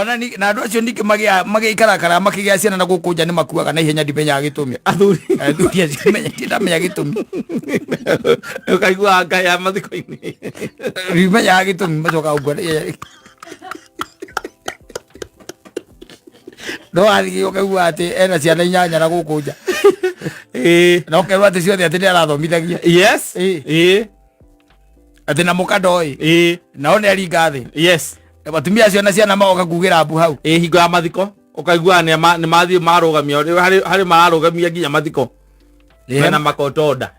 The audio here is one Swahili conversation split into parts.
Ona ni na andu acio niki magikarakara makigia ciana na gukunja ni makuaga na ihenya ndimenya gitumi athuri acimenya ndamenya gitumi ukaigua anga ya mathiko-ini ndimenya gitumi macoka ugwa no athi ukaigua ati ena ciana inyanya na gukunja no kerwa ati ciothe ati arathomithagia yes ati na mukandoi na one ari ngathi yes batumia acio na ciana magoka kugira mbu hau hingo ya mathiko ukaigua ni mathi marugamio hari mararugamia nginya mathiko mena makotonda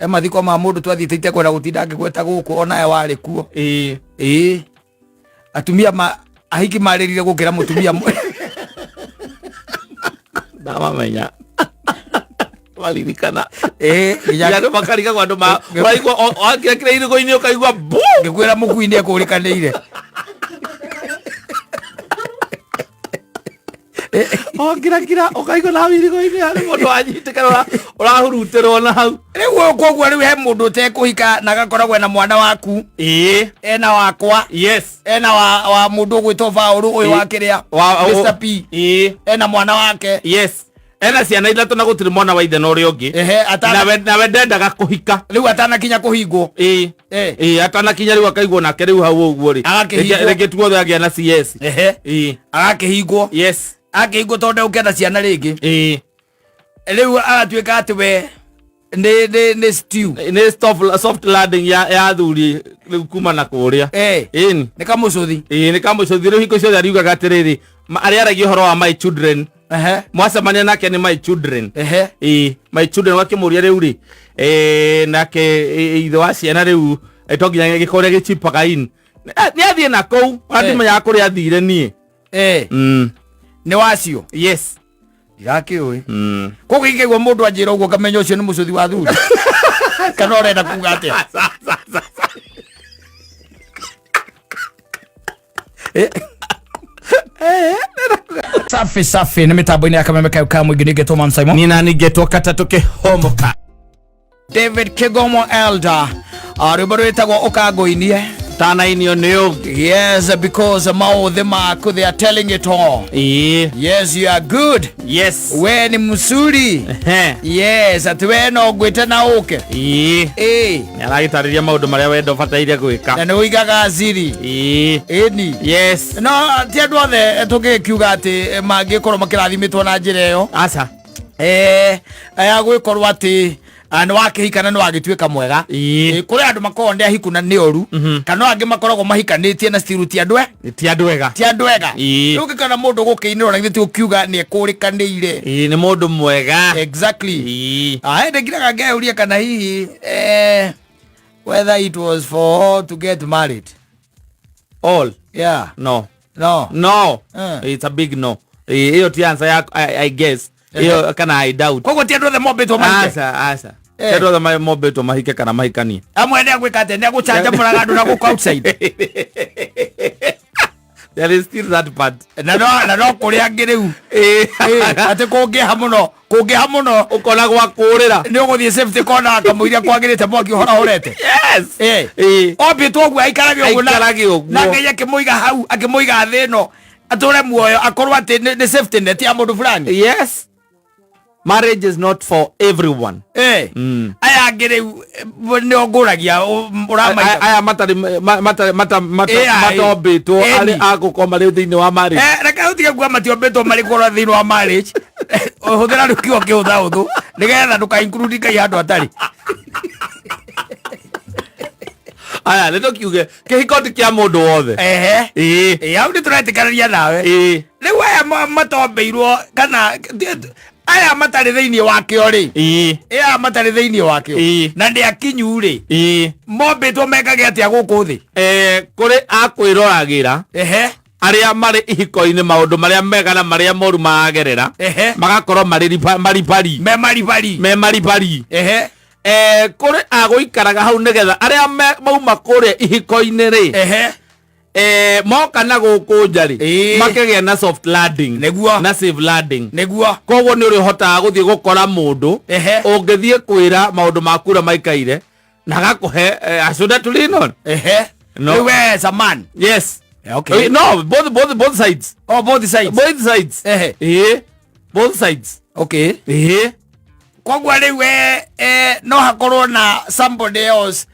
mathiko ma mundu twathiite kwenda gutinda ngigweta guku ona ya wari kuo atumia ahiki maririre gukira mutumia ndamamenya walirikana nginya makariga kwa andu ma waigua akira irigo-ini ukaigua ngikwira mukuini ekurikanire kira ukaigua na irigo-ini ari mundu anyitikana urahurutirwo na hau riu koguo riu he mundu utekuhika na gakoragwo na mwana waku ena wakwa yes ena wa mundu gwitwo Paulu uyu wa kiria Mr P ena mwana wake yes ena ciana ithatu na gutiri mwana wa ithe na uria ungi na we ndendaga kuhika riu atanakinya kuhingwo atanakinya riu akaigwo nake riu hau uguo ri reke tuothe agia na CS agakihingwo yes akihingwo tondu ukenda ciana ringi riu agatuika ati we ni stew ni soft landing ya thuri riu kuma na kuria ni kamucuthi ni kamucuthi riu hiko ciothe ariugaga atiriri aria aragia uhoro wa my children mwacemania nake ni my children my children wakimuria riu ri nake ithe wa ciana riu to nginya gikoria gichipaga in ni athie na kou ndimenya kuria athire nie ni wacio yes irakiui koguo ingĩigua mũndũ anjĩra ũguo kamenya ũcio nĩ mũcuthi wa thuri kana ũrenda kuga atĩa safi nĩ mĩtambo-inĩ ya kameme kau ka mũingĩ nĩngetwo Mam Simon ni na ningetwo Kata Tukihomoka David Kigomo Elder rwĩmbo rwĩtagwo ũkangũinie tanainio nĩ yes because maũthĩ maku they are telling it all yes you are good yes we ni msuri yes ati we no gwite na uke aragĩtarĩria maũndũ marĩa wenda ũbataire gwĩka na nĩ ũigaga aciri ĩni yes no ti andũ othe tũngĩkiuga atĩ mangĩkorwo makĩrathimĩtwo na njĩra ĩyo aca aya gwĩkorwo atĩ nĩ wakĩhikana nĩ wagĩtuĩka mwega kũrĩ andũ makoragwo nĩ ahiku na nĩ ũru kana angĩ makoragwo mahikanĩtie na stiru ti andũ ega rĩu ũngĩkona mũndũ gũkĩinĩrwo na githĩ ũkiuga nĩ ekũrĩkanĩire nĩ mũndũ mwega exactly ndĩngiraga ngĩũria kana hihi whether it was for all to get married all no it's a big no hiyo ti answer ya I guess hiyo kana I doubt koguo ti andũ othe mombĩtwo mahike aca ti andũ othe mombĩtwo mahike kana mahikanie amwe nĩ agwĩka atĩ nĩ agũcanjamũraga andũ na gũkũ outside there is still that part na no kũrĩ angĩ rĩu atĩ kũngĩha mũno ũkona gwa kũrĩra nĩ ũgũthiĩ safety corner akamũiria kwagĩrĩte mwaki ũhorahũrete ombĩtwo ũguo aikarage ũguo na Ngai akĩmũiga hau akĩmũiga thĩ ĩno atũre muoyo akorwo atĩ nĩ safety net ya mũndũ fulani yes marriage is not for everyone aya angĩ rĩu nĩ ongũragia aya matombĩtwo arĩ agũkorwo marĩ thĩinĩ wa marriage reka ũtige kuga matiombĩtwo marĩ korwo thĩinĩ wa marriage hũthĩra rũkiugo kĩhũthahũthũ nĩgetha ndũka-include Ngai handũ atarĩ aya nĩ tũkiuge kĩhiko ti kĩa mũndũ wothe hau nĩ tũretĩkanĩria nawe rĩu aya matombĩirwo kana aya matarĩ thĩinĩ wakĩo rĩ aya matarĩ thĩinĩ wakĩo na nĩ akinyu rĩ mombĩtwo mekage atĩa gũkũ thĩ kũrĩ akwĩroragĩra arĩa marĩ ihiko-inĩ maũndũ marĩa mega na marĩa moru maragerera magakorwo marĩ maribari kũrĩ agũikaraga hau nĩgetha arĩa mauma kũrĩa ihiko-inĩ rĩ moka na gũkũ nja rĩ makĩgĩa na soft landing na safe landing koguo nĩ ũrĩhotaga gũthiĩ gũkora mũndũ ũngĩthiĩ kwĩra maũndũ maku ũrĩa maikaire na agakũhe a shoulder to lean on rĩu as a man yes Okay. No, both sides. Oh, both sides. Both sides. Both sides. Okay. Kwa gwale we no hakorwo na somebody else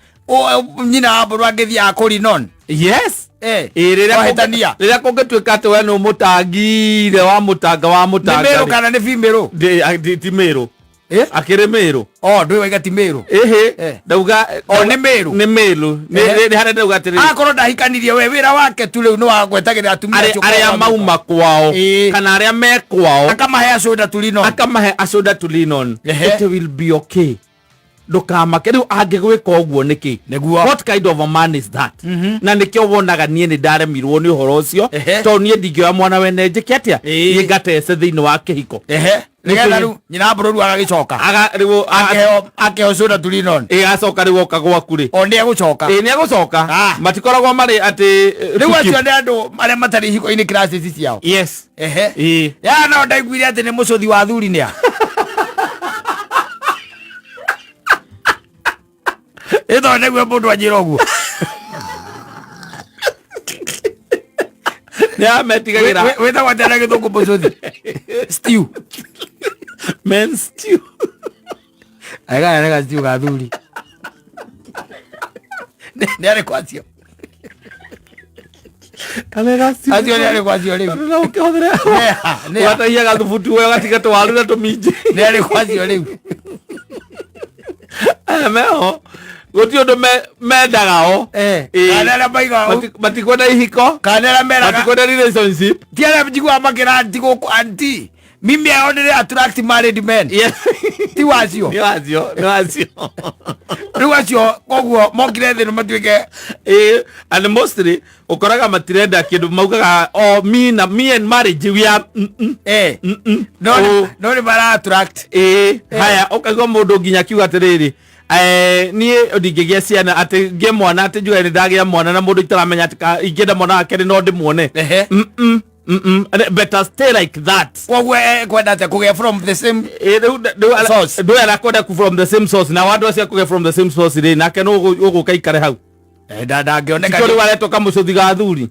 nyina aburu agethi akuri non. Yes. Rĩrĩa kũngĩtuĩka atĩ we nĩ mũtangire wa mũtanga nĩ mĩrũ kana nĩ bimĩrũ ti mĩrũ akĩrĩ mĩrũ ndwĩ waiga ti mĩrũ ndauga nĩ mĩrũ nĩ harĩa ndauga atĩrĩ akorwo ndahikanirie we wĩra wake tu rĩu nĩ wa gwetagĩrĩra atumia arĩa mauma kwao kana arĩa me kwao akamahe a shoulder to lean on it will be okay ndukamake riu angĩgwĩka ũguo nĩkĩ what kind of a man is that na nĩkĩo wonaga niĩ nĩ ndaremirwo nĩ ũhoro ũcio tondũ niĩ ndingĩoya mwana wene njĩke atĩa niĩ ngatece thĩinĩ wa kĩhiko nĩgetha rĩu nyina bũrũri agagĩcoka akĩheo shoulder to lean on agacoka rĩu oka gwaku rĩ nĩ egũcoka matikoragwo marĩ atĩ rĩu acio nĩ andũ arĩa matarĩ ihiko-inĩ classes ciao yes ya no ndaiguire atĩ nĩ mũcũthi wa thuri nĩa ĩtho nĩguo mũndũ anjĩra ũguo nĩametigagĩra wĩtagwo atĩa na gĩthũngũ mũcũthi stew men stew nega stew ga thuri nĩ arĩ kwacio acio nĩ arĩ kwacio rĩu ũgatahia gathubutu we ũgatiga tũwaru na tũminji nĩ arĩ kwacio rĩu meho guti undu mendagao kanera maiga matikwenda ihiko kanera meraga matikwenda relationship tiara njigua makira anti guku anti mimi aonere attract married men ti wacio riu acio koguo mokire thĩ matuĩke and mostly ukoraga matirenda kĩndũ maugaga me and marriage we are no nĩ bara attract haya ukaigua mũndũ nginya kiuga atĩrĩrĩ niĩ ndingĩgĩa ciana atĩ ngĩe mwana atĩ njuga nĩ ndagĩa mwana na mũndũ itaramenya atĩ ingĩenda mwana wake no ndĩmuone better stay like that koguo kwenda atĩ kũgĩa from the same source ndũ arakwenda from the same source na wandũ acio kũgĩa from the same source rĩ nake no ũgũka ikare hau ndangĩoneka tondũ waretwo kamũcũthi ga thuri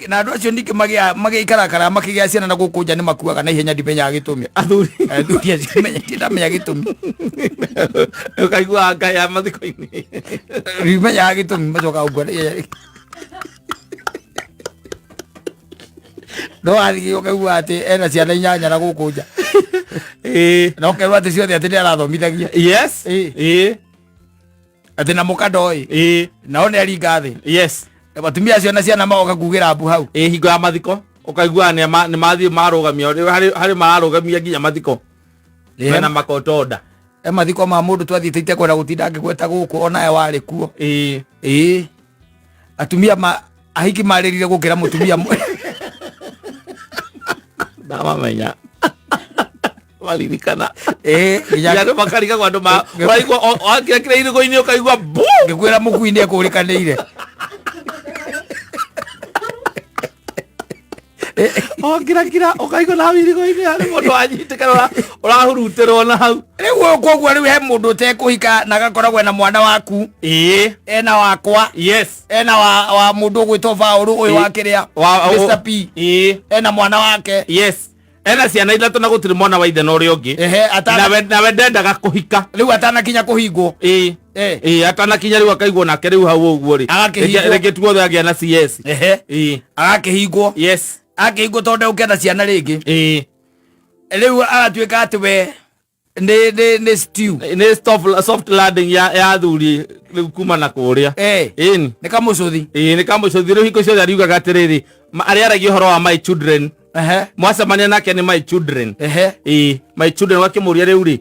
na andũ acio ningĩ magĩikarakara makĩgĩa ciana na gũkũ nja nĩ makuaga na ihenya ndimenyaga gĩtũmi athuri acio ndamenya gĩtũmi ũkaigua ngaya mathiko-inĩ ndimenyaga gĩtũmi macoka ũguo no athiĩ ũkaigua atĩ ena ciana inyanya na gũkũ nja na ũkerwo atĩ ciothe atĩ nĩ arathomithagia yes atĩ na mũka ndoĩ nao nĩ aringa thĩ atumia acio na ciana magoka kugĩra mbu hau hingo ya mathiko ũkaigua nĩ mathiĩ marũgamia harĩ marũgamia nginya mathiko mena makotonda mathiko ma mũndũ twathiĩte itegwenda gũtinda ngĩgweta gũkũ onawe warĩ kuo atumia ahiki marĩrire gũkĩra mũtumia ndamamenya waririkana andå makarigagwo andå ũraigua wakĩra irigũ-inĩ ũkaigua ngĩkwĩra mũkui-inĩ ekũrĩkanĩire kira ũkaigua na irigũ-inĩ harĩ mũndũ wanyitĩkana ũrahurutĩrwo na hau rĩu koguo rĩu he mũndũ ũtekũhika na gakoragwo na mwana waku ena wakwa ena wa mũndũ ũgwĩtwo Baũrũ ũyũ wa kĩrĩa Mr. P ena mwana wake ena ciana ithatũ na gũtirĩ mwana wa ithe na ũrĩa ũngĩ nawe ndendaga kũhika rĩu atanakinya kũhingwo atanakinya rĩu akaigwo nake rĩu hau ũguo rĩ rĩngĩ tuothe agĩa na CS agakĩhingwo akĩhingwo tondũ ũkĩenda ciana rĩngĩ rĩu agatuĩka atĩ we nĩ stew nĩ soft landing ya thuri rĩu kuma na kũrĩa nĩ kamũcũthi nĩ kamũcũthi rĩu hingo ciothe ariugaga atĩrĩrĩ arĩa aragia ũhoro wa my children mwacemania nake nĩ my children my children wakĩmũria rĩu rĩ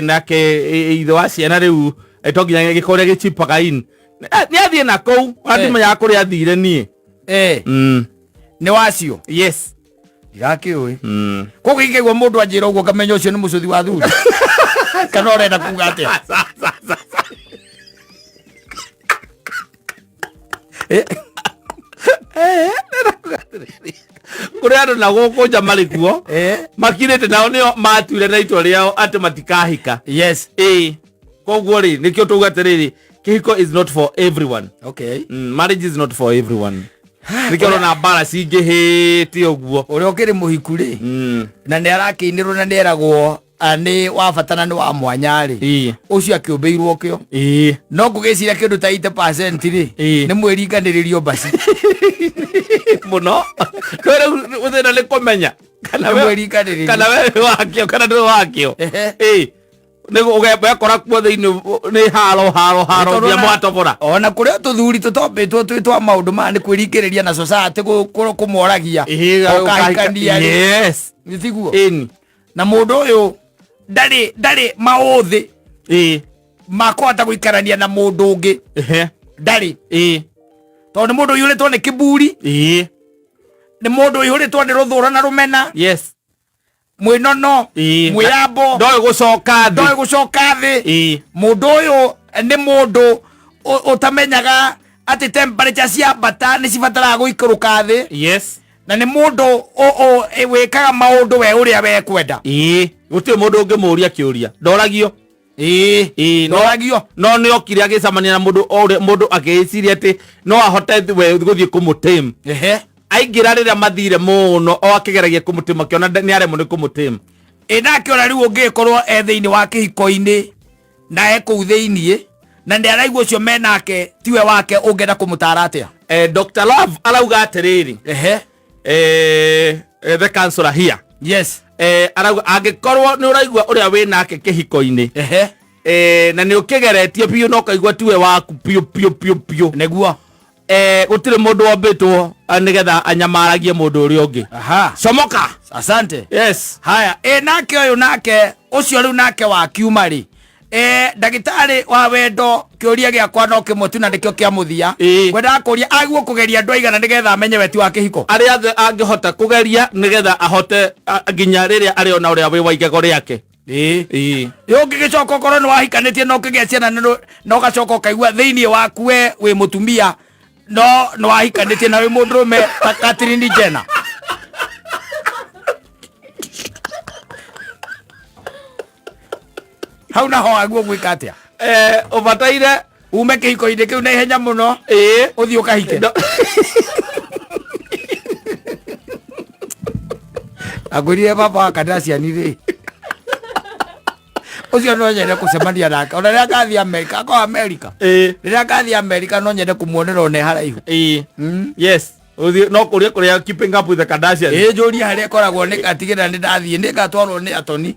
nake ithe wa ciana rĩu to nginya gĩkorwo rĩa gĩchipaga in nĩ athiĩ na kũu ndimenyaga kũrĩa athire niĩ nĩ wacio ndirakĩũĩ koguo ingĩigua mũndũ anjĩra ũguo ngamenya ũcio nĩ mũcũthi wa thuri kana ũrenda kuga atĩa kũrĩ andũ na gũkũ nja marĩ kuo makirĩte nao nĩo matuire na itua rĩao atĩ matikahika koguo rĩ nĩkĩo tũuga atĩrĩrĩ kĩhiko is not for everyone marriage is not for everyone nikero na bara cingihite uguo uria ukiri muhiku ri na ni arakinirwo na ni eragwo ani wabatana ni wa mwanya ri ucio akiumbeirwo kio no ngugiciria kindu ta 80% ri ni mwirikaniririo basi muno kwere uthina ni kumenya kana we wakio kana ndu wakio nego ugekora kuo thiini ni haro ya mwatobora ona kuria tuthuri tutombitwo twitwa maundu ma ni kwirikiriria na society kumoragia okahikania yes nitiguo na mundu uyu ndari mauthi makota guikarania na mundu ungi ndari tondu mundu uyu ritwo ni kiburi ni mundu uyu ritwo ni ruthura na rumena yes mwinono mwiyambo ndoe gucoka thi mundu uyu ni mundu utamenyaga ati temperature cia bata ni cibataraga guikaruka thi yes na ni mundu wikaga maundu we uria we kwenda guti mundu ungimuria kiuria ndoragio ndoragio no ni okire agicamania na mundu agiciria ati no ahote guthie kumutim aingira riria mathire muno o akigeragia kumutima kiona ni aremwo ni kumutima nake ona riu ungikorwo thiini wa kihiko-ini na kuu thiini na ndi araigua ucio menake tiwe wake ungenda kumutara atia Dr. Love arauga atiriri the counselor here yes arauga angikorwo ni uraigua uria wi nake kihiko-ini na ni ukigeretie piu no kaigua tiwe waku piu neguo gutire mundu wombitwo nigetha anyamaragie mundu uria ungi comoka asante yes haya nake uyu nake ucio riu nake wa kiuma ri ndagitari wa wendo kiuria giakwa no kimwe tu na ndikio kia muthia kwenda kuria aguo kugeria andu aigana nigetha amenye weti wa kihiko aria angihota kugeria nigetha ahote nginya riria ari ona uria wi wa igego riake yo gigicoka korwo ni wahikanitie no kigia ciana no gacoka kaigua thiini waku we wi mutumia no wahikanitie na wi mundurume ta Catherine Jenner hau naho aguo gwika atia ubataire ume kihiko-ini kiu na ihenya muno uthii ukahike agwirire baba wa Kardashian ri ucio no nyende kucemania nake ona riria ngathii Amerika ko Amerika riria ngathii Amerika no nyende kumuonera one haraihu yes no kuria keeping up with the Kardashians njuri haria koragwo ni gatigirira ni ndathii ni gatwarwo ni atoni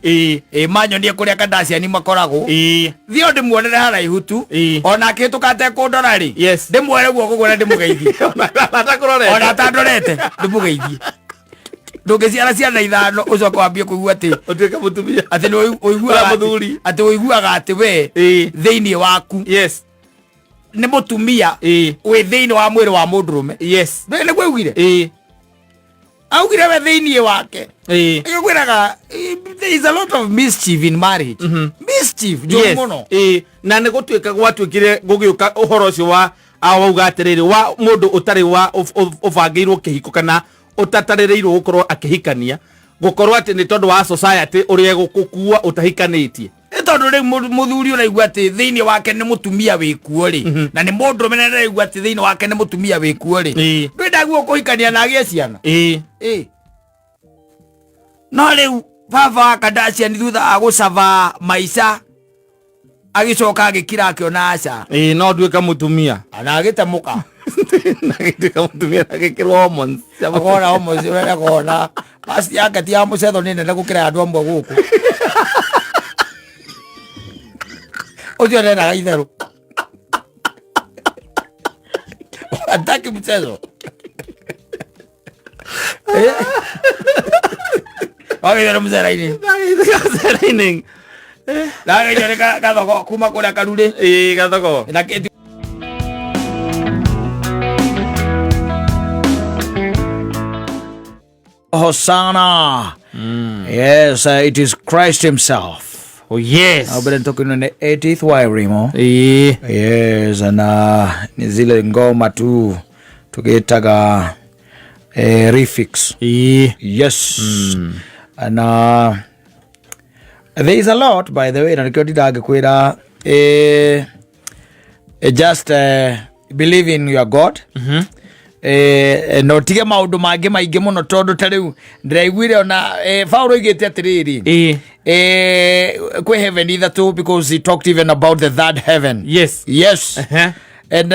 manyonie kuria Kardashian makoragwo thio ndimuonere haraihu tu ona kitukate kundora ri yes ndimwere guo kugura ndimugeithie ona tandorete ndimugeithie ndungiciara ciana ithano ucoka wambie kuigua ati utuika mutumia ati ati uiguaga ati we thiini waku yes ni mutumia wi thiini wa mwiri wa mundurume yes ni gwiguire augire we thiini wake igwiraga there is a lot of mischief in marriage mischief jo muno na ni gutuika gwatuikire gugiuka uhoro ucio wa awauga atiriri wa mundu utari wa ubangiirwo kihiko kana utatarireirwo gukorwo akihikania gukorwo ati ni tondu wa society uria gukukua utahikanitie tondu ri muthuri uraigua ati thiini wake ni mutumia wikuo ri na ni mundu menene uraigua ati thiini wake ni mutumia wikuo ri ndagwo kuhikania na agie ciana no riu baba wa Kardashian thutha agucava maica agicoka agikira akiona aca no nduika mutumia ana agitemuka nagituika mutumia agikirwo hormones agora hormones ura gona pasi yake ti amucetho ni nene gukira andu amwe guku ucio nena itheru ataki mchezo wagithero mzeraini nagithore gathoko kuma kuria karuri gathoko Hosanna. Yes, it is Christ himself. Oh yes. I've been talking on the 80th Wairimo. Yes, and ni zile ngoma tu tukitaga refix. Yes. And there is a lot, by the way, na nikiotitaga kwira just believe in your God. no tige maundu mangi maingi muno tondu ta riu ndiraiguire ona Paulo igite atiriri kwi heaven ithatu, because he talked even about the third heaven. Yes. And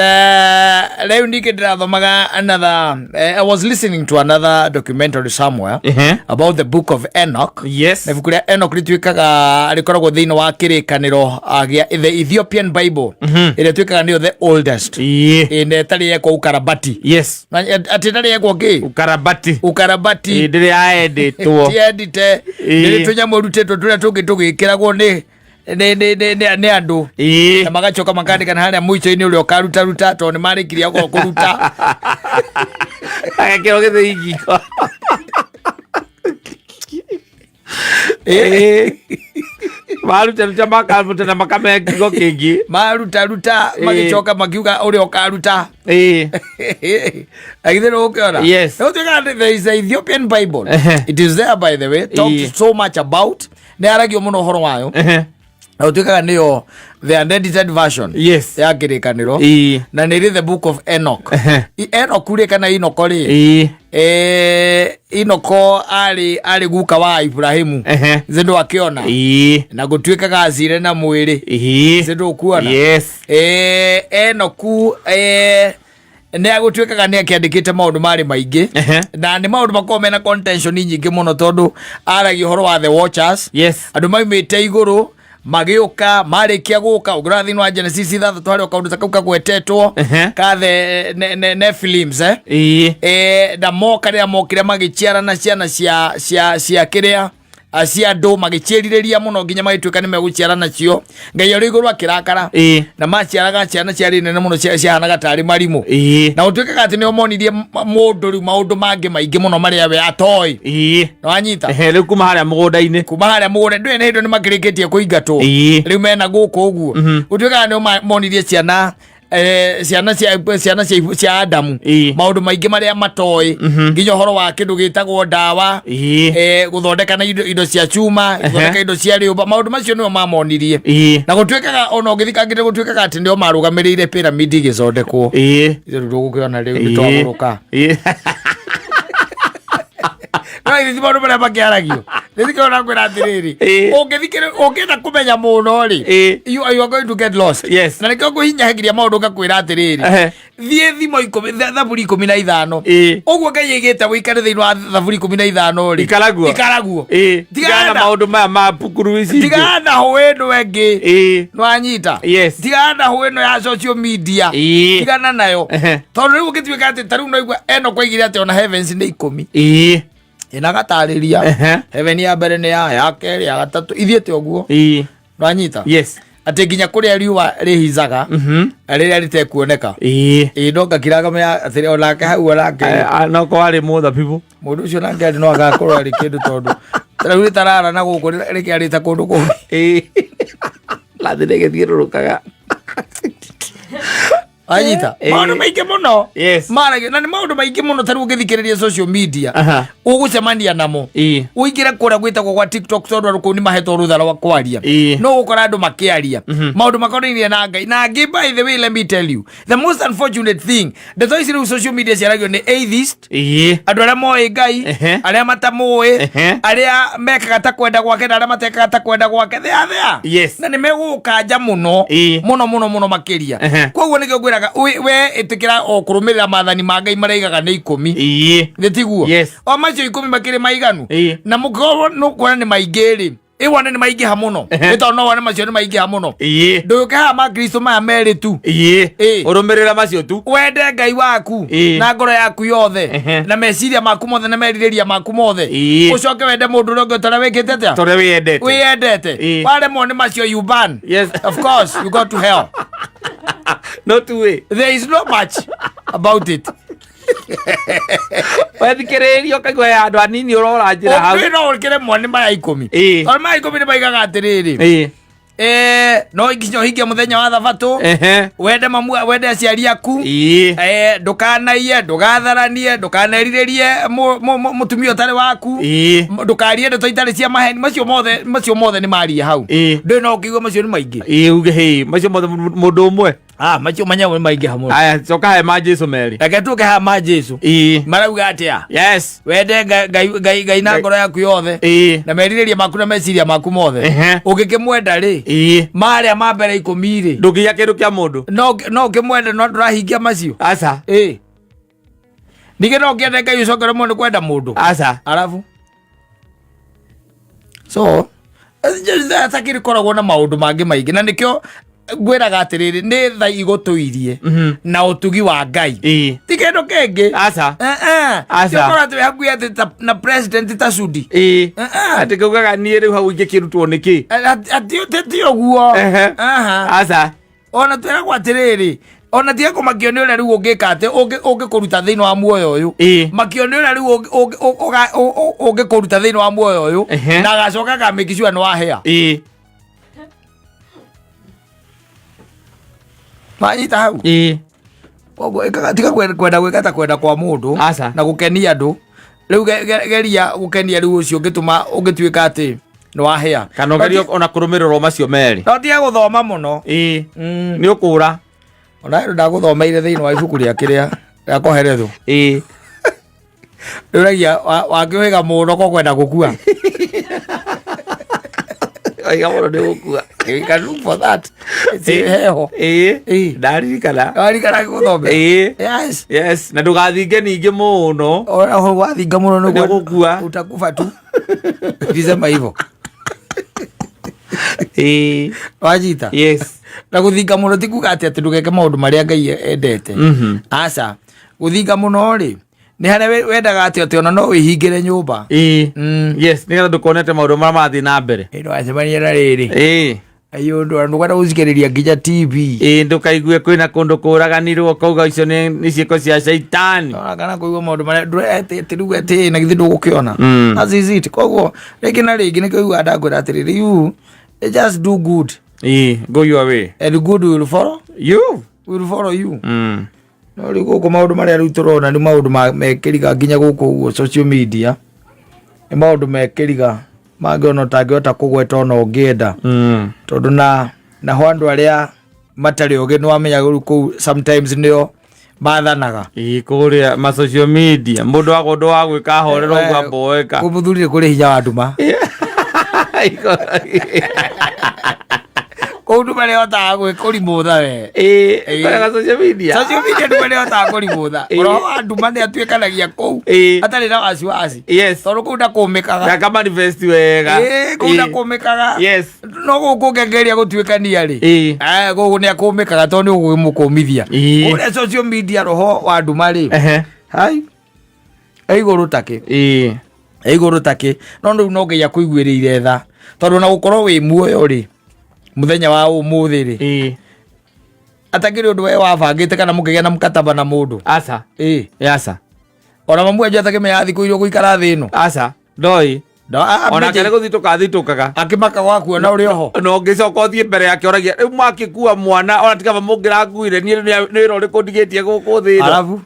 leo nike ndirathomaga another I was listening to another documentary somewhere about the book of Enoch. Na bukuria Enoch ritwikaga rikoragwo thiini wa kirikaniro agia the Ethiopian Bible ire twikaga nio the oldest ine tari yeko ukarabati. Ati tari yeko ki ukarabati ndiri aeditwo tiedite ndiri tunyamo rutetwo turia tugikiragwo ni andu na magacoka makandika na haria muico-ini uria ukaruta to ni marikiria go kuruta agakiro githingiko maruta makaruta na makamekigo kingi maruta magicoka makiuga uria ukaruta agithero ukiona. No there is the Ethiopian Bible. It is there, by the way, talks so much about ne aragio muno horo wayo na utuikaga niyo the unedited version ya kirikaniro na niri the book of Enoch. Enoch uri kana Inoko ri Inoko ari guka wa Ibrahimu zindu akiona na gutuikaga azire na mwiri zindu ukuona. Enoku ne agutwikaga ne akiandikite maundu mari maingi na ni maundu makome na contention nyingi muno tondu aragi horo wa the watchers andu maimite iguru magiuka marikia guka ugrathi wa Genesis 3 twari kaundu takauka gwetetwo ka the ne films da moka ria mokire magichiara na ciana cia kiria acia ndo magichiririria muno nginya magituika ni meguchiara nacio ngai uri iguru akirakara na machiaraga ciana ciari nene muno ciahanaga tari marimu na utuikaga ati ni omonirie mundu ri maundu mangi maingi muno maria we atoi no anyita riu kuma haria mugunda-ini ndwe ne hindo ni makirikitie kuingatwo riu mena guku uguo utuikaga ni omonirie ciana ciana cia Adamu maundu maingi maria matoi nginya horo wa kindu gitagwo ndawa guthondeka na indo cia chuma guthondeka indo cia riumba maundu macio nio mamonirie na gutuikaga ona ugithikangire gutuikaga ati ndio marugamirire pyramid igicondekwo riu gukiona riu nitwaguruka no ithi maundu maria makiaragio nithikona ngwira atiriri ungithikira kumenya muno ri you are going to get lost. Na nikio guhinya hegiria maundu ngakwira atiriri thie thimo 10 thaburi 15 uguo ngai igite wikare thiini wa thaburi 15 ri ikaraguo tigana maundu maya ma pukuru ici tigana hoendo wengi no anyita tigana hoeno ya social media tigana nayo tondu riu gitwika ati taru no igwa eno kwaigire ati ona heavens ni 10 inagatariria heaven ya mbere ni ya keri ya gatatu ithiete oguo ranyita ati nginya kuria riua rihizaga riria ritekuoneka ndonga kiraga ya atiri onake hau onake no ko ari mother people mundu ucio nake no agakorwo ari kindu tondu riu tarara na guku rikiarita kundu ku lathire githiururukaga anyita maundu maingi muno maragi na ni maundu maingi muno taru ugithikiriria social media ugucemania namo uingire kuria gwitagwo kwa TikTok tondu aruku ni mahetwo ruthara wa kwaria no ukora andu makiaria maundu makonainie na ngai na ngai. By the way, let me tell you the most unfortunate thing the toys in social media ciaragio ni atheist andu aria moe ngai aria matamue aria mekaga ta kwenda gwake na aria matekaga ta kwenda gwake they are there na ni megukanja muno muno makiria koguo nikio gwiraga we itikira o kurumirira mathani ma ngai maraigaga ni 10 nditiguo o macio 10 makiri maiganu na muko no kuona ni maingiri iwana ni maigi hamuno ito no wana macio ni maigi hamuno nduke ha ma Kristo ma meri tu urumirira macio tu wende ngai waku na ngoro yaku yothe na meciria maku mothe na meririria maku mothe ucoke wende mundu uria tore wikite atia tore wiyendete wale mo ni macio you ban of course you go to hell not way there is not much about it wethikiririo kagwa ya andu anini urora njira hau no urikire mwana maya 10 or maya 10 ni maigaga atiriri no ikinyo hikia muthenya wa thabato wende mamu wende aciari aku ndukanaie ndugatharanie ndukaneriririe mutumia utari waku ndukarie ndeto itari cia maheni macio mothe ni maria hau ndi no kigwa macio ni maingi uge macio mothe mundu umwe macio manyago maingi hamwe aya coka he ma Jesu meri eke tuke ha ma Jesu marauga atia yes wende ngai na ngoro yaku yothe na merirĩria maku na meciria maku mothe ũngĩkĩmwenda rĩ marĩa ma mbere 10 rĩ ndũngĩya kĩndũ kĩa mũndũ no ũkĩmwenda no ndũrahingia macio aca ningĩ no ũkĩende ngai ũcokere mũndũ kwenda mũndũ aca arabu so atakĩrĩ koragwo na maũndũ mangĩ maingĩ na nĩkĩo ngwĩraga atĩrĩrĩ nĩ tha igũtũirie na ũtugi wa ngai ti kĩndũ kĩngĩ aca kĩkorwo atĩ hakuhĩ atĩ na president ta Sudi atĩ kaugaga niĩ rĩu hau ingĩkĩrutwo nĩkĩ ti ũguo aca ona twĩragwo atĩrĩrĩ ona tiga kũmakio nĩ ũrĩa rĩu ũngĩka atĩ ũngĩkũruta thĩinĩ wa muoyo ũyũ makio nĩ ũrĩa rĩu ũngĩkũruta thĩinĩ wa muoyo ũyũ na agacoka akamake sure nĩ wahĩa manyita hau koguo tiga kwenda gwĩka ta kwenda kwa mũndũ na gũkenia andũ rĩu geria gũkenia rĩu ũcio ũngĩtuĩka atĩ nĩ wahĩa kana ũgeria ona kũrũmĩrĩrwo macio merĩ no tiga gũthoma mũno nĩ ũkũra ona ndagũthomeire thĩinĩ wa ibuku rĩa kĩrĩa rĩa koherethwo rĩuragia wakĩwĩga mũno ko kwenda gũkua aiga mũno nĩ gũkua you can look for that heho ndarikana gũthome yes na ndũgathinge ningĩ mũno wathinga mũno nĩ gũkua utakufa tu ndisema hivyo wajita yes na gũthinga mũno ti kuga atĩ ndũgeke maũndũ marĩa Ngai endete aca gũthinga mũno rĩ nĩ harĩa wendaga atĩ ona no wĩhingĩre nyũmba yes nĩgetha ndũkonete maũndũ marĩa marathiĩ na mbere ndwacemania na rĩrĩ ayũ ndũkwenda gũcikĩrĩria nginya TV ndũkaigue kwĩna kũndũ kũraganirwo kauga icio nĩ ciĩko cia caitani kana kũigua maũndũ marĩa ndũrĩruga atĩ na githĩ ndũgũkĩona aziziti koguo rĩngĩ na rĩngĩ nĩkĩuga ndakwĩra atĩrĩrĩ you just do good go your way and good will follow you no rĩu gũkũ maũndũ marĩa rĩu tũrona nĩ maũndũ mekĩriga nginya gũkũ ũguo social media nĩ maũndũ mekĩriga mangĩona ũtangĩhota kũgweta ona ũngĩenda tondũ naho andũ arĩa matarĩ ũgĩ nĩ wamenya rĩu kũu sometimes nĩo mathanaga kũrĩa ma social media mũndũ wako ũndũ wa gwĩka ahorerwo ũguo amboeka kũmũthurire kũrĩ hinya wa nduma kũndũ marĩa hotaga kũrimũtha we social media ndũ marĩa hotaga kũrimũtha ũro wa nduma nĩ atuĩkanagia kũu atarĩ na wasiwasi tondũ kũu ndakũmĩkaga akamanifest wega kũu ndakũmĩkaga no gũkũ ngĩgeria gũtuĩkania rĩ gũkũ nĩ akũmĩkaga tondũ nĩ ũgũkũmithia kũrĩa social media roho wa nduma rĩ igũrũ takĩ no rĩu no nginya kũiguĩrĩire tha tondũ na gũkorwo wĩ muoyo rĩ muthenya wa ũmũthĩ rĩ atakĩrĩ ũndũ we wabangĩte kana mũkĩgĩa na mkataba na mũndũ aca ona mamu enjũ atakĩmenya thikũ iria gũikara thĩ ĩno aca ndoĩ ona kene gũthitũkathitũkaga akĩmaka gwakuona ũrĩ oho no ũngĩcoka ũthiĩ mbere yake oragia rĩu mwakĩkua mwana ona tigaba mũngĩrakuire niĩ nĩ wĩra ũrĩkũ ndigĩtie gũkũ thĩ ĩno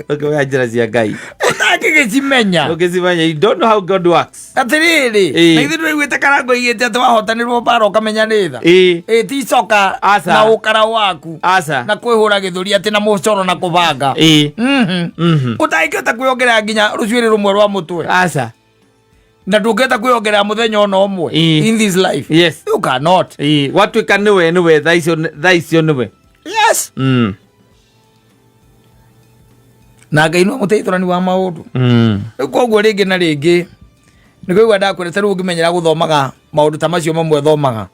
ũkĩmenya njĩra cia Ngai ũtangĩgĩcimenya you don't know how God works atĩrĩrĩ na ithuĩ ndũraiguĩte karango igĩte atĩ wahotanĩrwo mbara ũkamenya nĩ tha ti coka na ũkara waku na kwĩhũra gĩthũri atĩ na mũcoro na kũbanga ũtangĩkĩhota kwĩongerera nginya rũcuĩrĩ rũmwe rwa mũtwe na ndũngĩhota kwĩongerera mũthenya ona ũmwe in this life you cannot watuĩka nĩwe thaa icio nĩwe na Ngai nĩ mũteithũrani wa maũndũ koguo rĩngĩ na rĩngĩ nĩkũigua ndakwĩra ta rĩu ũngĩmenyera gũthomaga maũndũ ta macio mamwe thomaga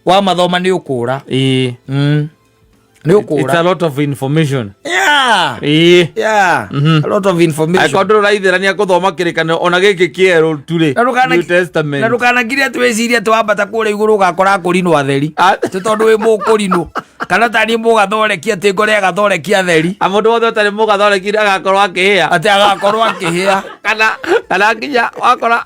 wamathoma nĩ ũkũra it's a lot of information a lot of information akorwo ndũraithĩrania gũthoma kĩrĩkanĩro ona gĩkĩ kĩerũ turĩ New Testament na ndũkanagire twĩcirie twambata kũrĩa igũrũ ũgakora kũrinwo atheri tondũ wĩ mũkũrinũ kana tani mũgathoreki atĩ ngore agathoreki atheri mũndũ wothe ũtarĩ mũgathoreki agakorwo akĩhĩa atĩ agakorwo akĩhĩa kana nginya wakora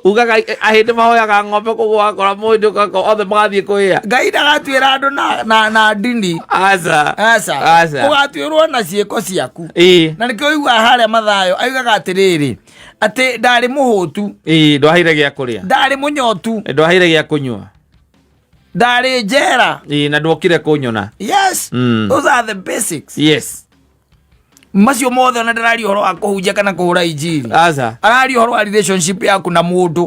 ugaga ahĩndĩ mahoyaga ng'ombe koguo wakora mũndũ othe magathiĩ kũhĩa Ngai ndagatuĩra andũ na ndini aca ũgatuĩrwo na ciĩko ciaku na nĩkĩo ũiguaga harĩa Mathayo augaga atĩrĩrĩ atĩ ndarĩ mũhũtu ndwaheire gĩa kũrĩa ndarĩ mũnyotu ndwaheire gĩa kũnyua ndari njera na ndokire kunyona. Yes. Those are the basics. Yes. Macio mothe na ndarari horo wa kuhunjia kana kuhura injiri. Aza. Arari horo wa relationship yaku na mundu.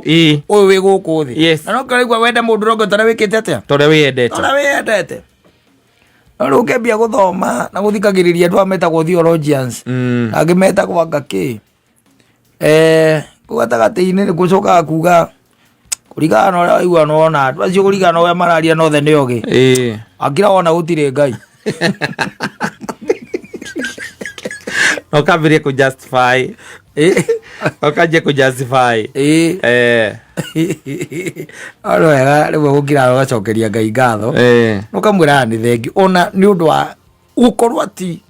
Uyu wi guku thi. Yes. Na no karaigwa wenda mundu rogo tara wikite atia. Tore wendete. Tore wendete. Aro ukembia guthoma na guthikagiriria andu ametagwo theologians. Agimeta kwanga ki. Kugatagati-ini ni gucoka kuga kurigana na uria igwa nona andu acio kurigana uria mararia no the niogi. Akira wona gutire Ngai. Okabirie ku justify. Okaje ku justify. Aro wega riu gukira ugacokeria Ngai ngatho. Ukamwira ni thengi ona ni undu wa gukorwo ati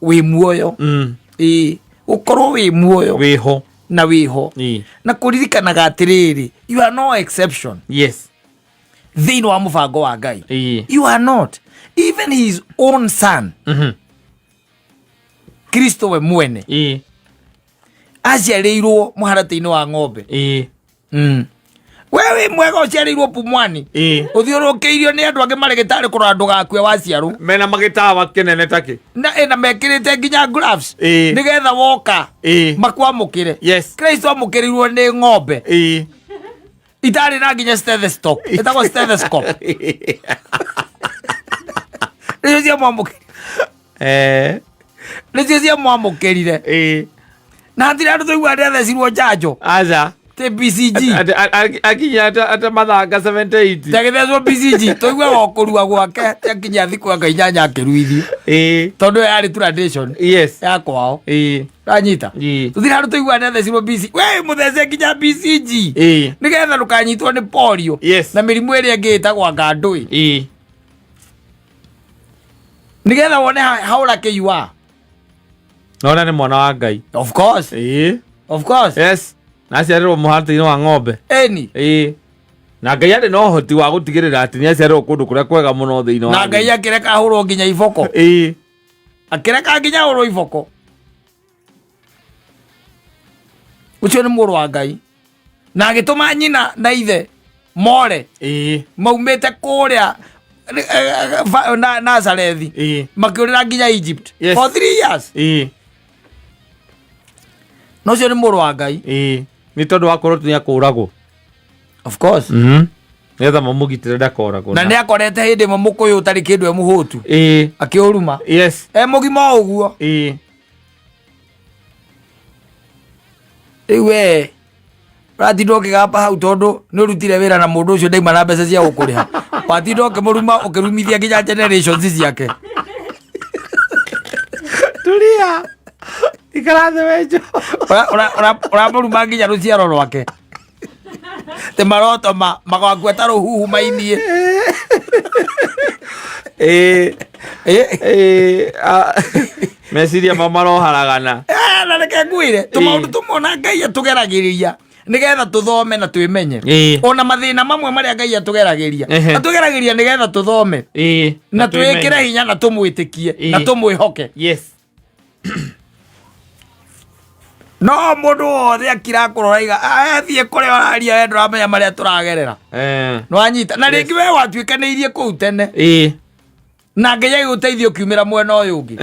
wi muoyo. Ukorwo wi muoyo. Wiho. Na wiho. Na kuririkanaga atiriri, you are no exception. Yes. Thini wa mubango wa Ngai. You are not. Even his own son. Kristo we mwene. Aciarirwo muharati-ini wa ng'ombe. Wewe mwega uciarirwo Pumwani. Uthiurukiirio ni andu angi marigitari kurora ndugakue waciarwo. Mena magitawa kinene taki. Na mekirite nginya gloves. Nigetha woka makwamukire. Yes. Kristo amukirirwo ni ng'ombe. Itari na nginya stethoscope. Itagwo stethoscope. Nicio mwamukire. Nicio cia mwamukirire. Na ndira andu toigua ndethecirwo njanjo. Aza. Te BCG. Akinya ata mathanga 78. Ndagithecwo BCG. Toigua wokurua gwake. Akinya thiku anga inyanya akiruithio. Tondu yari tradition. Yes. Ya kwao. Ranyita. Tuthira andu toigua ndethecirwo BCG. We muthece nginya BCG. Nigetha ndukanyitwo ni polio. Na mirimu iria ingi itagwa ngandui. Nigetha wone how lucky you are. Nona ni mwana wa Ngai. Of course. Of course. Yes. Naciarirwo muharati-ini wa ng'ombe. Na Ngai ari no hoti wa gutigirira ati ni aciarirwo kundu kuria kwega muno thiini wa. Na Ngai akireka ahurwo nginya iboko. Akireka nginya ahurwo iboko. Ucio ni muru wa Ngai. Na agituma nyina na ithe more. Maumite kuria na Nazarethi. Makiurira nginya Egypt. For 3 years. No cio ni muru wa Ngai. Ni tondu wa korwo ni akuragwo. Of course. Netha mamugitire ndakoragwo. Na ni akorete hindi mo mukuyu utari kindu e muhutu. Akiuruma. Yes. Mugima uguo. Iwe ratindo kigapa hau tondu ni urutire wira na mundu ucio ndaima na mbeca cia gukuriha. Watindo kimuruma ukirumithia nginya generations ciake. Tulia. Ikarathe wejo. Ora muruma nginya ruciaro rwake. Te maroto magwakua ruhuhu mainie. Meciria mamaroharagana. Na reke ngwire tumaundu tumona Ngai atugeragiriria nigetha tuthome na twimenye. Ona mathina mamwe maria Ngai atugeragiria nigetha tuthome na twikire hinya na tumwitikie na tumwihoke. Yes. No mundu wothe akira kuroraiga athie kuria araria we nduramenya maria turagerera. No anyita na ringi we watwikaniirie kuu tene. Na Ngai agiguteithia ukiumira mwena uyu ungi.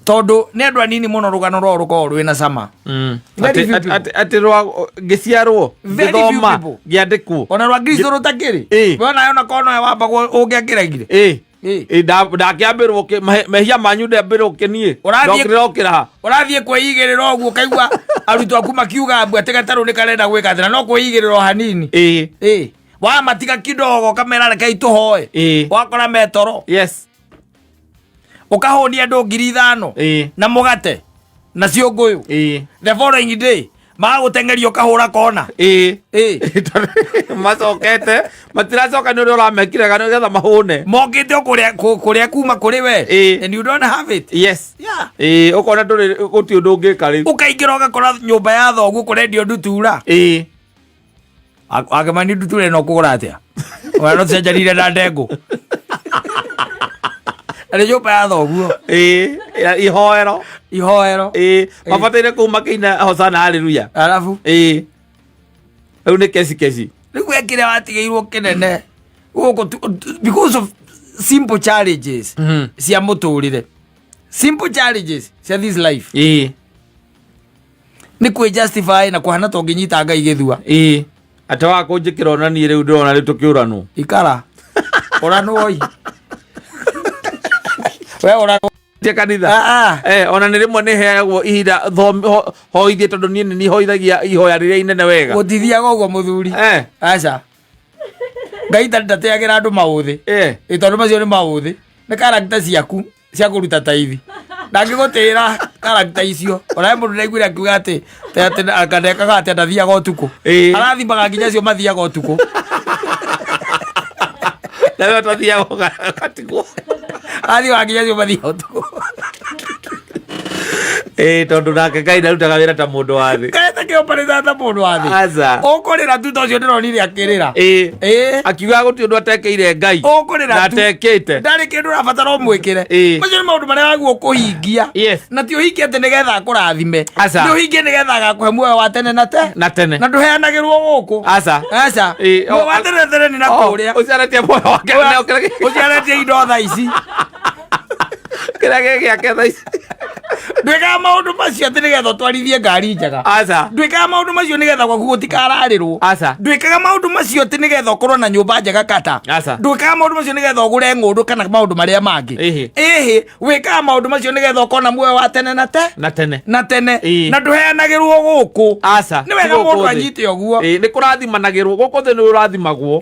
Tondu ni andu anini muno rugano rwo rukorwo rwina cama. Ati rwa giciarwo githoma giandikwo ona rwa Kristo rutakiri. Wona yona kono ya wamba ungiakiragire. Ndakiambirwo mehia manyu ndambirwo kinie ndokirira kiraha urathie kwiyigirira uguo kaigua arutwo aku makiuga mbu atigataru ni karenda gwika thina no kwiyigirira hanini. Wa matiga kidogo kamera reke ituhoe wakora metoro. Yes. Ukahonia andu 5,000 na mugate na ciunguyu. The following day magutengerio kahura kona. Macokete matiracoka ni ura mekire gano getha mahune mokite kuria kuma kuri we. And you don't have it. Yes. Yeah. Ukona nduri guti undu ungika ri ukaingira ugakora nyumba ya thogu kurendio ndutura. Agemani ndutura no kugura atia wana cenjarire na ndengu. Ari nyumba ya thogu. Ihoero. Mabataire kuma kiina hosana haleluya. Alafu riu ni kesi Riu ekire watigeirwo kinene. Because of simple challenges. Cia muturire. Simple challenges cia this life. Ni kwe justify na kuhana to nginyita Ngai githua. Ata wa kunjikira onani riu ndirona ri tukiurano. Ikara. Orano oi. We orano tia kanitha. Ona ni rimwe ni heagwo ihinda hoithie tondu ni hoithagia ihoya riria inene wega. Gutithiaga uguo muthuri. Aca. Ngai ndateagira andu mauthi. Tondu macio ni mauthi. Ni character ciaku cia kuruta taithi. Ndangigutira character icio. Ona mundu naiguire akiuga ati akandekaga ati ndathiaga utuku. Arathimaga nginya cio mathiaga utuku. Nawe tathiaga utuku. Athi waginya cio mathiaga utuku. Tondu nake Ngai ndarutaga wira ta mundu wa thi. Kae take operate ta mundu wa thi. Aca. Ukurira tu tocio ndironire akirira. Akiuga guti undu atekeire Ngai. Ukurira tu. Atekete. Ndari kindu rabatara umwikire. Macio ni maundu maria waguo kuhingia. Na ti uhingie ati nigetha akurathime. Ni uhingie nigetha agakuhe muoyo wa tene na tene. Na nduheanagirwo guku. Aca. Muoyo wa tene ni na kuria. Uciaretie muoyo wake. Uciaretie indo tha ici. Kira giake tha ici. Ndwikaga maundu macio ati nigetha twarithie ngari njega. Ndwikaga maundu macio nigetha gwaku gutikararirwo. Ndwikaga maundu macio ati nigetha ukorwo na nyumba njega kata. Ndwikaga maundu macio nigetha ugure ngundu kana maundu maria mangi. Wikaga maundu macio nigetha ukorwo na muoyo wa tene na tene. Na nduheanagirwo guku. Ni wega mundu anyite uguo. Ni kurathimanagirwo guku thi ni urathimagwo.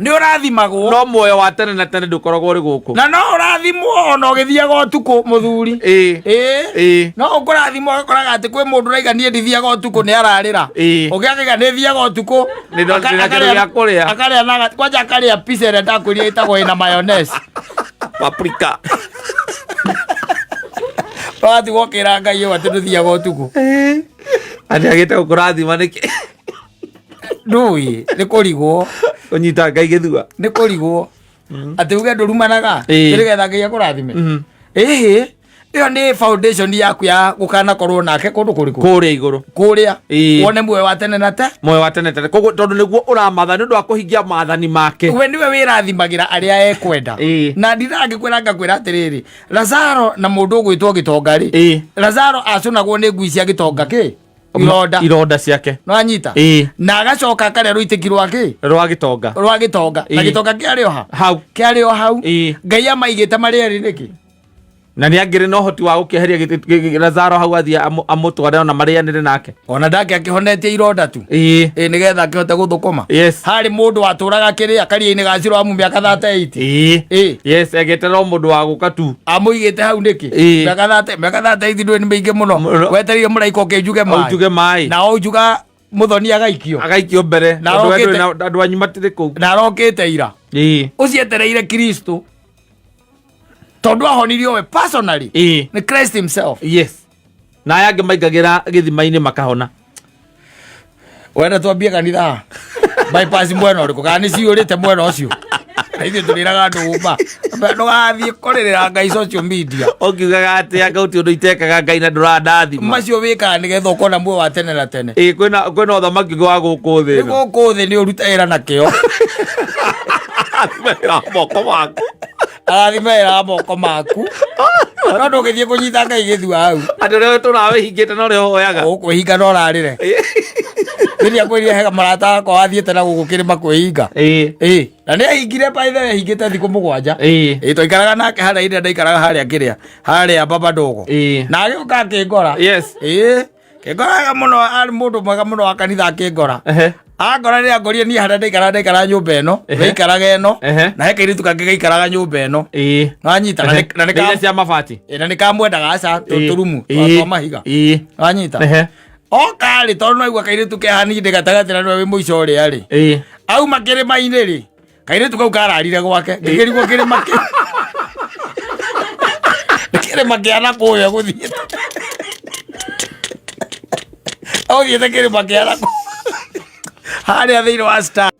No muoyo wa tene na tene ndukoragwo uri guku. Na no urathimwo ona ugithiaga utuku muthuri. No ukurathimwo ugakoraga ati kwi mundu raiganie ndithiaga utuku ni ararira. Ugiakiga ni thiaga utuku. Ni ndona kindu gia kuria. Akaria na kwanja akaria pizza ira ndakwiria itagwo ina mayonnaise. Paprika. Wati wokira Ngai yo ati ndithiaga utuku. Ati agite ukurathima niki. Ndui ni kurigwo. Unyita Ngai githua. Ni kurigwo. Ati uge ndurumanaga. Ndigetha Ngai akurathime. Iyo ni foundation yaku ya gukana korwo nake kundu kuriku kuria iguru kuria wone muoyo wa tene na tene koguo tondu niguo uramatha nundu wa kuhingia maathani make we niwe wirathimagira aria ekwenda na ndirangikwira ngakwira atiriri Lazaro na mundu gwitwo gitonga ri Lazaro acunagwo ni ngui cia gitonga ki ironda ciake no anyita na agacoka kare ruitiki rwake rwa gitonga na gitonga kiari o hau Ngai amaigite marieri niki na ni angire no hoti wa gukeheria Lazaro hau athia amutware ona marianire nake ona ndake akihonetie ironda tu nigetha akihote guthukuma hari mundu waturaga kiri akaria-ini ga ciro amu miaka 38 egetera mundu wa guka tu amuigite hau niki miaka 38 ndwe ni mingi muno weterire muraika ukijuge mai na ujuga muthoni agaikio mbere andu anyu matire ku na arokite ira ucietereire Kristo tondu ahonirio we personally ni Christ himself na yange maigagira githima-ini makahona wenda twambie kanitha bypass mwena uriku kana ni ciurite mwena ucio ithuĩ tũrĩraga andũ ũmba ndũgathiĩ kũrĩrĩra Ngai social media ũngiugaga atĩ anga gũtirĩ ũndũ itekaga Ngai na ndũrandathima macio wĩkaga nĩgetha ũkona muoyo wa tene na tene kwĩna ũthamaki wa gũkũ thĩ ĩno gũkũ thĩ nĩ ũruta wĩra na kĩo arathimĩra moko maku no ndũgĩthiĩ kũnyita Ngai gĩthua hau andũ ũrĩa tũrawĩhingĩte no ũrĩa ũhoyaga ũkwĩhinga no ũrarĩre Ndiria kwĩria hega marata wakwa wathiĩte na gũkũ kĩrĩma kwĩhinga na nĩ ahingire paithe ahingĩte thikũ 7 twaikaraga nake harĩa ire ndaikaraga harĩa baba ndogo na agĩũka akĩngora kĩngoraga mũno arĩ mũndũ mwega mũno wa kanitha akĩngora angora rĩrĩa ngorie niĩ harĩa ndaikara nyũmba ĩno ndaikaraga ĩno na he kairĩtu kangĩ gaikaraga nyũmba ĩno no anyita na nĩ kamwendaga aca tũrumu twa mahiga no anyita oka rĩ tondũ no aigua kairĩtu kehaninde gatagatĩ na nĩwe wĩ mũico ũrĩa rĩ auma kĩrĩma-inĩ rĩ kairĩtu kau kararire gwake ngĩkĩrigwo kĩrĩma kĩa nakũrĩa gũthiĩte ũthiĩte kĩrĩma kĩa nakũrĩa harĩa thĩinĩ wa Star